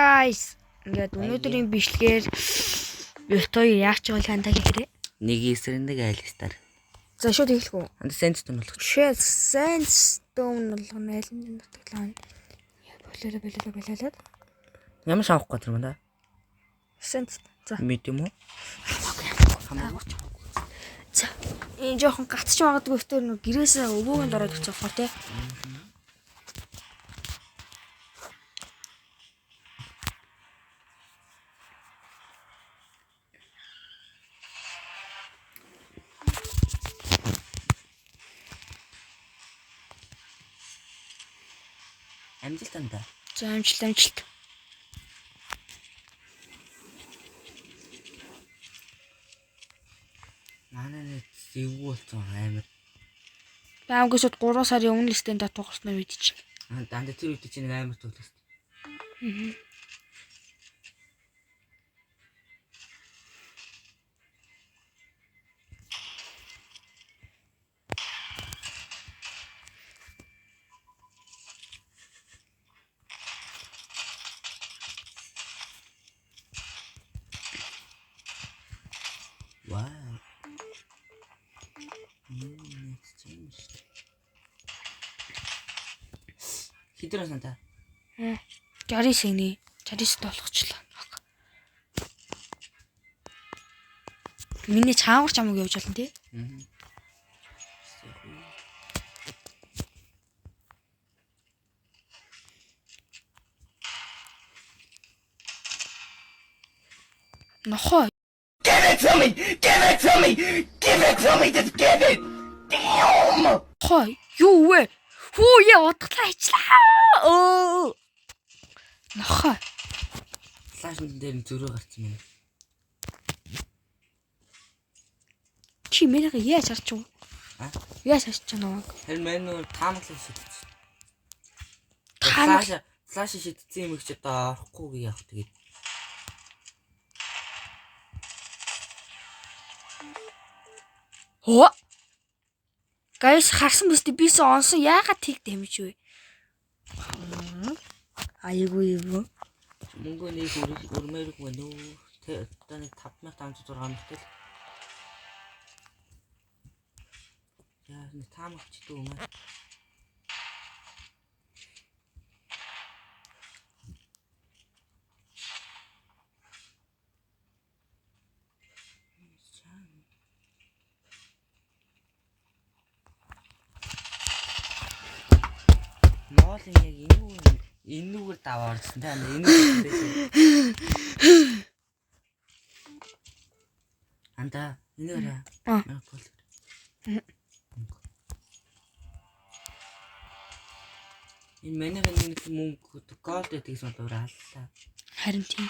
guys. Ингээд өнөөдрийн бичлэгээр бит хоёр яах ч байгаа хандаа хийхрээ. Нэг эсрэг нэг айлстаар. За шууд хэлэх үү? Сэнстон болгоч. Сэнстон болгоно айлын нутаглаа. Болоо. Ямар шавахгүй тэр мөн да? Сэнст. За. Мэд юм уу? Хамаагүй. За. Энэ жоохон гатч магадгүй өтөр нэг гэрээсээ өвөөгөнд ороод ирчих واخхой те. Амжилтанда. За амжилт. Манай зэвгүй болсон амар. Баамгаас 3 сарын өмнө листийн татуугарснаа бид чинь. Дандаа тэр үед чинь амар төлөс. Wow. It's changed. Хитрэн санта. 60 сэгний 60-д болгочлаа. Миний чаавар чамаг явж болно тий. Нохоо. Give it to me, just give it. Damn. Хой, юу вэ? Хүү яа утгалаа ичлаа. Оо. Нохоо. Флашн дээр зөрөө гарсан юм. Чи мэнийх яаж харч уу? Яаж харч чанаа? Тэр мэн нөр таамаглаж шидсэн. Флаш шидсэн юм их ч одоо орохгүй яах тэгээд. Оо. Гайс харсан биз дээ бис онсон яагаад тийг дэмж вэ? Айгүй. Мөнгө нэг өрмөрөг мөн үү? Тэ одоо нэг 5506 мөртэл. Яа, нэг таамагч дүү мэ. Моол яг энүүгээр даваарсан та энүүгээр. Анда энүүгээр. Энэ манайх нэг мөнгө голд гэдгийгс болоо аллаа. Харин тийм.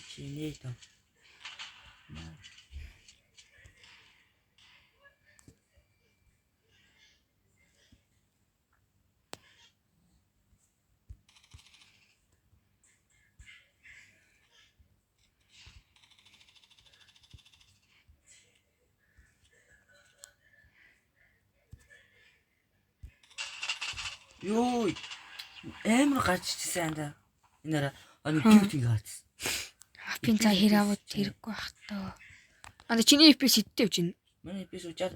Чинито. Йой. Эмэр гаччихсан анда. Энэра гівт ингэ гацсан. Хапин за хэрэг хэрэггүй бах таа. Анда чиний FPS хэдтэй вэ чинь? Манай FPS 60.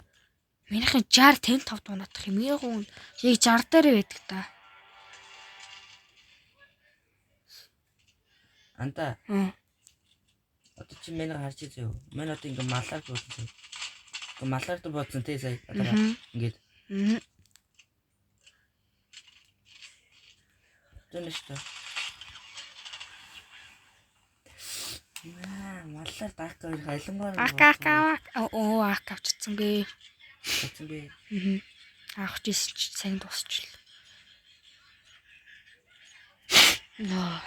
Минийхэн 60 55 дуунадах юм. Минийхэн яг 60 дээр байдаг та. Анта. Одоо чи мэнэ харж үзээ юу? Мэн одоо ингэ малаар бодсон. Ингээ малаар дэ бодсон тий сая. Одоо ингээд. Тэнэштэй. Маллаар даах гэж хайлангаар. Оо ак авчихсангүй. Авчихсангүй. Авах жис сайн дуусчлаа. Ноо.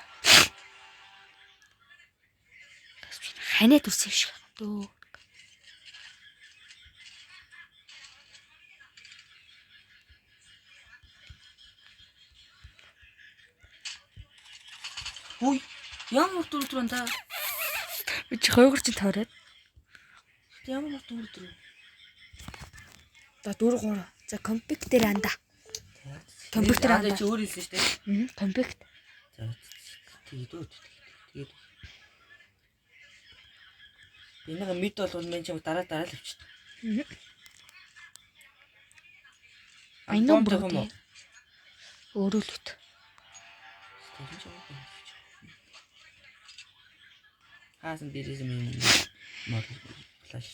Ханаа төрсөн юм шиг дөө. Хүй. Ямар дөрөв та? Би чи хойгор чи тойроод. Ямар дөрөв? За 4 3. За компьютер дээр анда. Компьютер аа анда. чи өөр хэлсэн шүү дээ. Компьютер. За тэгээд. Энийг мэд болгол мен чам дараа л авчих. Айном бод. Өөрөлт. Хаасан дээрээс минь мод флаш.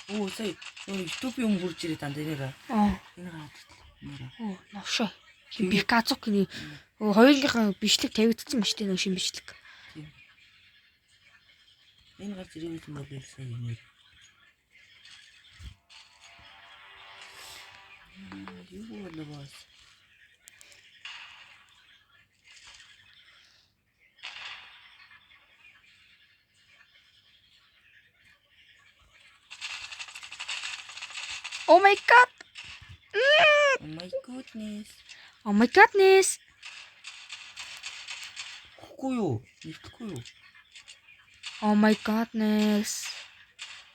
Оо сая YouTube юм хурж ирээ танд энийгээ. Энийг аваад. Навшаа. Би газукны хоёулынхаа бичлэг тавигдсан ба штэ нэг шин бичлэг. Энэ гарч ирээд юм бол сая юм. Юу болов бас. Oh my god. Oh my goodness. Oh my godness. Хөөхгүй юу? Нэвтэхгүй юу? Oh my godness.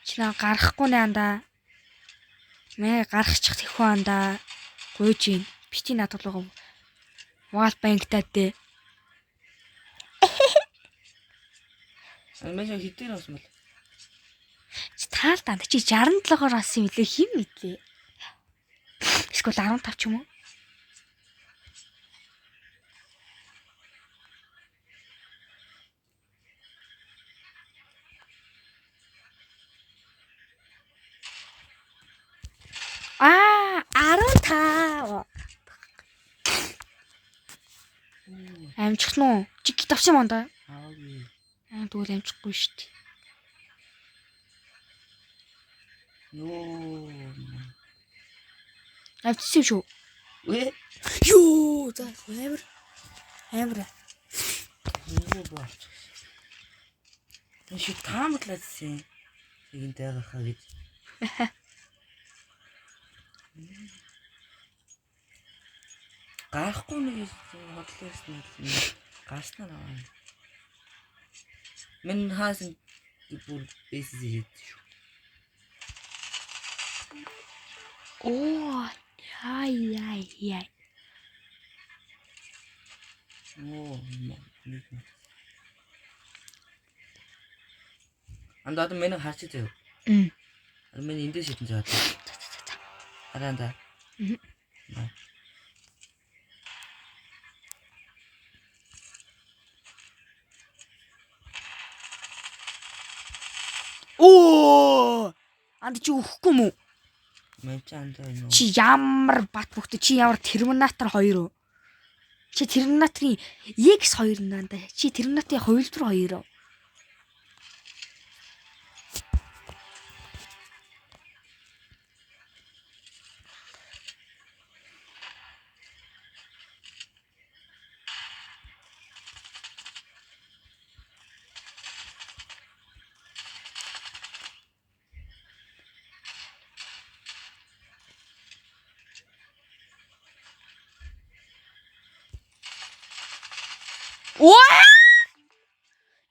Чи наа гарахгүй нэ анда. Мэ гарахчих тэхүү анда. Гуйж ийн. Бити надад л Вал банктаа дээ. Алмаа хитээр авсан бол. Чи таалтаа чи 67-оор авсан юм лээ хин мэдлээ. Эсвэл 15 ч юм уу? Аа 15. Амжих нь чи гит авсан юм даа. Аагүй. Тэгвэл амжихгүй шүү дээ. Нөө. Авчихсан шүү. Вэ? Юу за амар. Юу болч. Эши таамаглаадсэн. Энд байгахаа гэж. Гарахгүй нэг бодлоос нь гарснаа наваа. Мен хаасан бүр бэсэс ирээд шүү. Оо яй. Оо нэг. Андаад мен харчих заяа. Мен эндээс шидэн заяа. Аранда. Оо! Анд чи өгөхгүй мүү? Мен ч андаа юу. Чи ямар бат бөхтэй чи ямар Терминатор 2 уу? Чи Терминаторын X2 нанда. Чи Терминаторын хувилбар 2 уу?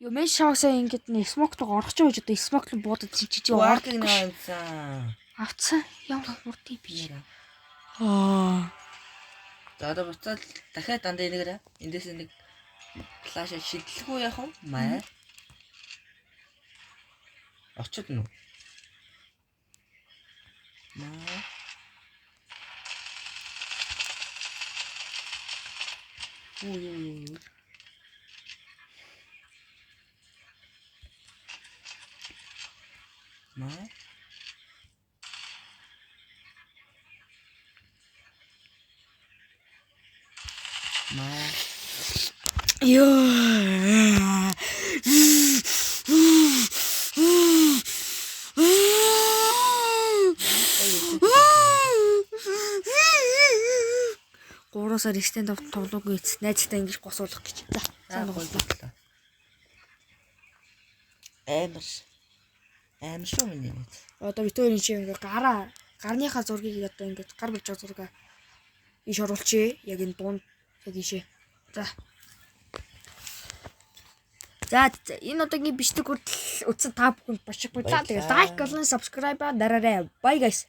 Юу мен шавсаа ингэж нэг смоктог орох ч байж одоо смоктог буудад чичиж ордог юмсан. авцсан ямар хурдтай би. За одоо буцаад дахиад дандаа энийгээрээ эндээс нэг флаш шидлэхгүй яах вэ? Маа. Очод нү. Маа. Ой. Маа. Маа. Ёо. Гураасаар экстенд тоглоогүй эц найзтай ингэж госуулах гэж. За сайн боллоо. Амар шүү миний. Одоо битүүрийн чи ингээ гарныхаа зургийг одоо ингэж гар болж байгаа зургаа ийш оруулчихъя. Яг энэ дунд яг ийшээ. За энэ удаагийн бичлэг хүртэл үзсэн та бүхэнд башиг баярлалаа. Тэгээд лайк болон subscribe дараарай. Bye guys.